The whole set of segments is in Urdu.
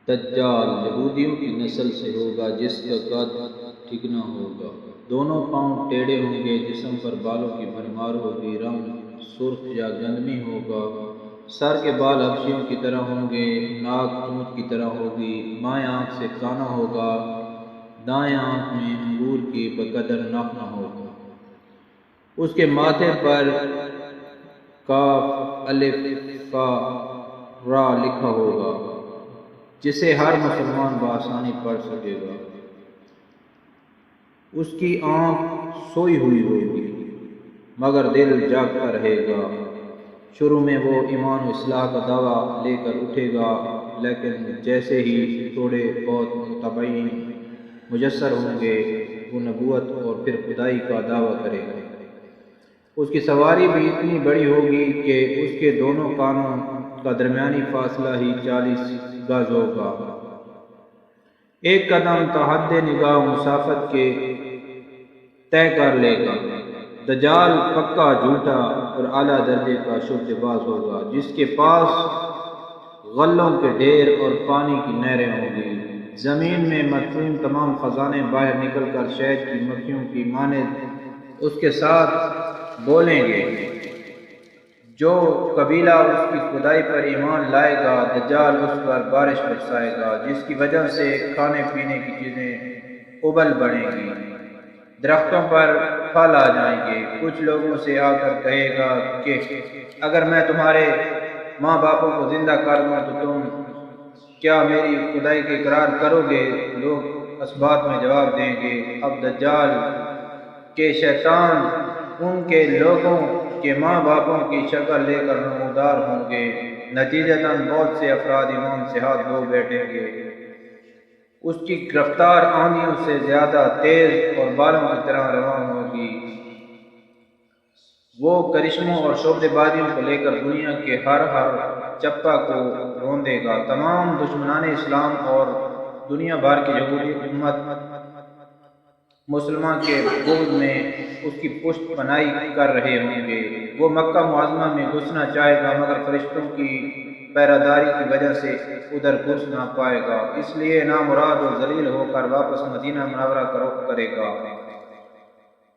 دجال یہودیوں کی نسل سے ہوگا جس کا قد ٹھکنا ہوگا، دونوں پاؤں ٹیڑھے ہوں گے، جسم پر بالوں کی بھرمار ہوگی، رنگ سرخ یا گندمی ہوگا، سر کے بال حبشیوں کی طرح ہوں گے، ناک اونٹ کی طرح ہوگی، بائیں آنکھ سے کانا ہوگا، دائیں آنکھ میں انگور کی بقدر ناخنا ہوگا، اس کے ماتھے پر کاف الف فا را لکھا ہوگا جسے ہر مسلمان بآسانی پڑھ سکے گا، اس کی آنکھ سوئی ہوئی ہوگی مگر دل جاگتا رہے گا، شروع میں وہ ایمان و اصلاح کا دعویٰ لے کر اٹھے گا، لیکن جیسے ہی تھوڑے بہت متبعین میسر ہوں گے وہ نبوت اور پھر خدائی کا دعویٰ کرے گا، اس کی سواری بھی اتنی بڑی ہوگی کہ اس کے دونوں کانوں کا درمیانی فاصلہ ہی 40 گز ہوگا، ایک قدم تا حد نگاہ مسافت کے طے کر لے گا، دجال پکا جھوٹا اور اعلیٰ درجے کا شبہ باز ہوگا جس کے پاس غلوں کے ڈھیر اور پانی کی نہریں ہوں گی، زمین میں مدفون تمام خزانے باہر نکل کر شہد کی مکھیوں کی مانند اس کے ساتھ بولیں گے، جو قبیلہ اس کی خدائی پر ایمان لائے گا دجال اس پر بارش برسائے گا جس کی وجہ سے کھانے پینے کی چیزیں ابل بڑھیں گی، درختوں پر پھل آ جائیں گے، کچھ لوگوں سے آ کر کہے گا کہ اگر میں تمہارے ماں باپوں کو زندہ کر دوں تو تم کیا میری خدائی کے اقرار کرو گے؟ لوگ اسبات میں جواب دیں گے اب دجال کے شیطان ان کے لوگوں کے ماں باپوں کی شکل لے کر نمودار ہوں گے، نتیجتاً بہت سے افراد ایمان سے ہاتھ دھو بیٹھیں گے، اس کی رفتار آندھیوں سے زیادہ تیز اور بالوں کی طرح رواں ہوگی، وہ کرشموں اور شعبدے بازیوں کو لے کر دنیا کے ہر چپا کو روندے گا، تمام دشمنان اسلام اور دنیا بھر کی یہودی امت مسلمان کے بغض میں اس کی پشت پناہی کر رہے ہوں گے، وہ مکہ معظمہ میں گھسنا چاہے گا مگر فرشتوں کی پہراداری کی وجہ سے ادھر گھس نہ پائے گا، اس لیے نامراد و ذلیل ہو کر واپس مدینہ منورہ کا رخ کرے گا،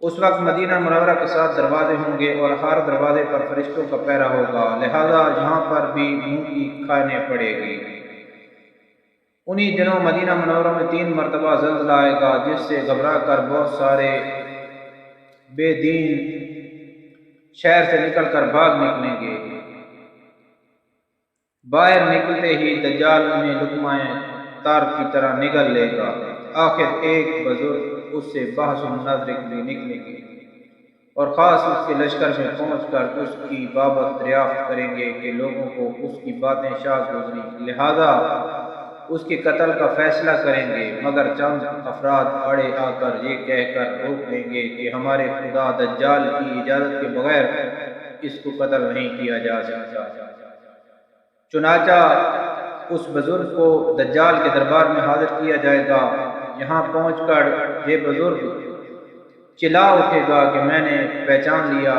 اس وقت مدینہ منورہ کے 7 دروازے ہوں گے اور ہر دروازے پر فرشتوں کا پہرا ہوگا، لہذا یہاں پر بھی منہ کی کھانے پڑے گی، انہی دنوں مدینہ منورہ میں 3 مرتبہ زلزلہ آئے گا جس سے گھبرا کر بہت سارے بے دین شہر سے نکل کر بھاگ نکلیں گے، باہر نکلتے ہی دجال انہیں لقمہ تار کی طرح نگل لے گا، آخر ایک بزرگ اس سے بحث و مناظرے کے لیے نکلیں گے اور خاص اس کے لشکر میں پہنچ کر اس کی بابت دریافت کریں گے کہ لوگوں کو اس کی باتیں شاذ گزری، لہذا اس کے قتل کا فیصلہ کریں گے، مگر چند افراد آڑے آ کر یہ کہہ کر روک دیں گے کہ ہمارے خدا دجال کی اجازت کے بغیر اس کو قتل نہیں کیا جا سکتا، چنانچہ اس بزرگ کو دجال کے دربار میں حاضر کیا جائے گا، یہاں پہنچ کر یہ بزرگ چلا اٹھے گا کہ میں نے پہچان لیا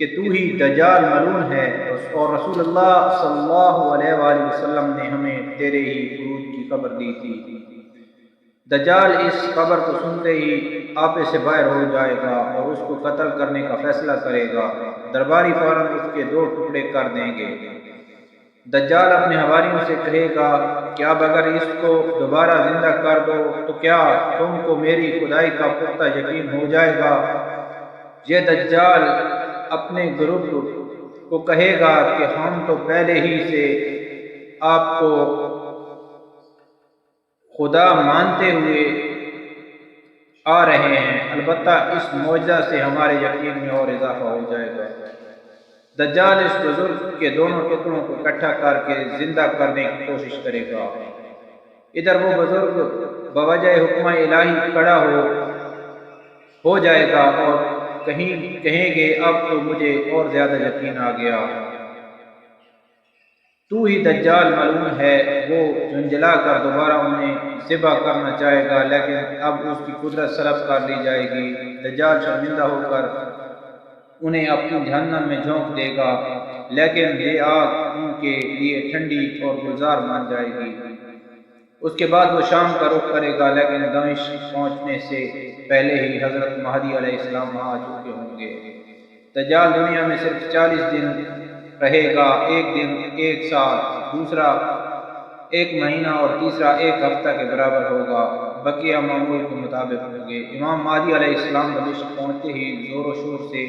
کہ تو ہی دجال ملعون ہے اور رسول اللہ صلی اللہ علیہ وآلہ وسلم نے ہمیں تیرے ہی خروج کی خبر دی تھی، دجال اس خبر کو سنتے ہی آپے سے باہر ہو جائے گا اور اس کو قتل کرنے کا فیصلہ کرے گا، درباری فوراً اس کے 2 ٹکڑے کر دیں گے، دجال اپنے حواریوں سے کہے گا کہ اب اگر اس کو دوبارہ زندہ کر دو تو کیا تم کو میری خدائی کا پختہ یقین ہو جائے گا؟ یہ دجال اپنے گروپ کو کہے گا کہ ہم تو پہلے ہی سے آپ کو خدا مانتے ہوئے آ رہے ہیں، البتہ اس معجزہ سے ہمارے یقین میں اور اضافہ ہو جائے گا، دجال اس بزرگ کے دونوں ٹکڑوں کو اکٹھا کر کے زندہ کرنے کی کوشش کرے گا، ادھر وہ بزرگ بوجہ حکم الہی کھڑا ہو جائے گا اور کہیں گے اب تو مجھے اور زیادہ یقین آ گیا، تو ہی دجال ملعون ہے، وہ جھنجھلا کر دوبارہ انہیں ذبح کرنا چاہے گا لیکن اب اس کی قدرت سلب کر لی جائے گی، دجال شرمندہ ہو کر انہیں اپنی جہنم میں جھونک دے گا، لیکن یہ آگ ان کے لیے ٹھنڈی اور گلزار مان جائے گی۔ اس کے بعد وہ شام کا رخ کرے گا، لیکن دمشق پہنچنے سے پہلے ہی حضرت مہدی علیہ السلام وہاں آ چکے ہوں گے۔ دجال دنیا میں صرف 40 دن رہے گا، ایک دن 1 سال، دوسرا 1 مہینہ اور تیسرا 1 ہفتہ کے برابر ہوگا، بقیہ معمول کے مطابق ہوں گے۔ امام مہدی علیہ السلام دمشق پہنچتے ہی زور و شور سے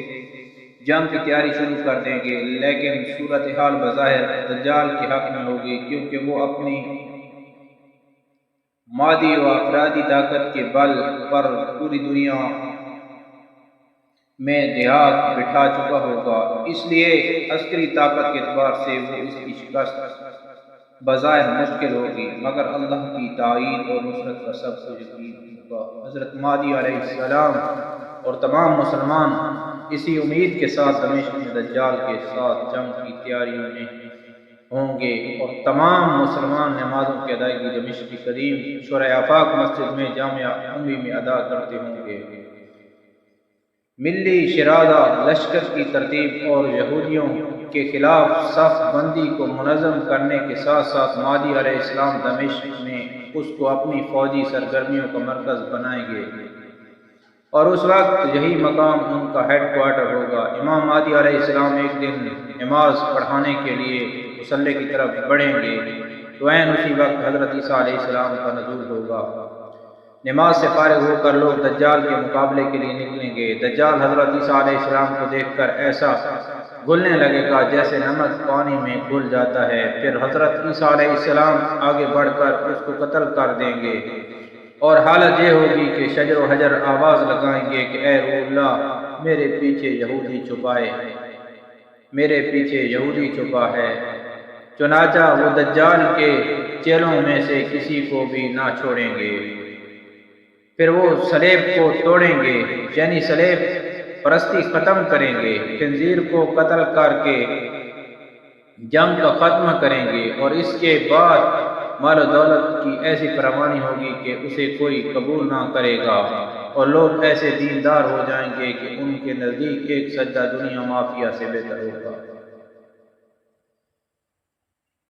جنگ کی تیاری شروع کر دیں گے، لیکن صورتحال بظاہر دجال کے حق میں ہوگی، کیونکہ وہ اپنی مادی و افرادی طاقت کے بل پر پوری دنیا میں دیہات بٹھا چکا ہوگا۔ اس لیے عسکری طاقت کے اعتبار سے وہ اس کی شکست بظاہر مشکل ہوگی، مگر اللہ کی تائید اور نصرت کا سب کچھ یقین ہوگا۔ حضرت مہدی علیہ السلام اور تمام مسلمان اسی امید کے ساتھ دمشق میں دجال کے ساتھ جنگ کی تیاریوں میں ہوں گے، اور تمام مسلمان نمازوں کی ادائیگی دمشق کی قدیم شورۂ آفاق مسجد میں جامع امی میں ادا کرتے ہوں گے۔ ملی شرادہ لشکر کی ترتیب اور یہودیوں کے خلاف صف بندی کو منظم کرنے کے ساتھ ساتھ مہدی علیہ السلام دمشق میں اس کو اپنی فوجی سرگرمیوں کا مرکز بنائیں گے، اور اس وقت یہی مقام ان کا ہیڈ کوارٹر ہوگا۔ امام مہدی علیہ السلام ایک دن نماز پڑھانے کے لیے مصلی کی طرف بڑھیں گے تو عین اسی وقت حضرت عیسیٰ علیہ السلام کا نزول ہوگا۔ نماز سے فارغ ہو کر لوگ دجال کے مقابلے کے لیے نکلیں گے۔ دجال حضرت عیسیٰ علیہ السلام کو دیکھ کر ایسا گھلنے لگے گا جیسے نمک پانی میں گھل جاتا ہے، پھر حضرت عیسیٰ علیہ السلام آگے بڑھ کر اس کو قتل کر دیں گے، اور حالت یہ ہوگی کہ شجر و حجر آواز لگائیں گے کہ اے روح اللہ، میرے پیچھے یہودی چھپائے، میرے پیچھے یہودی چھپا ہے۔ چنانچہ وہ دجال کے چیلوں میں سے کسی کو بھی نہ چھوڑیں گے، پھر وہ صلیب کو توڑیں گے، یعنی صلیب پرستی ختم کریں گے، خنزیر کو قتل کر کے جنگ کا خاتمہ کریں گے، اور اس کے بعد مال و دولت کی ایسی فراوانی ہوگی کہ اسے کوئی قبول نہ کرے گا، اور لوگ ایسے دیندار ہو جائیں گے کہ ان کے نزدیک ایک سجدہ دنیا مافیا سے بہتر ہوگا۔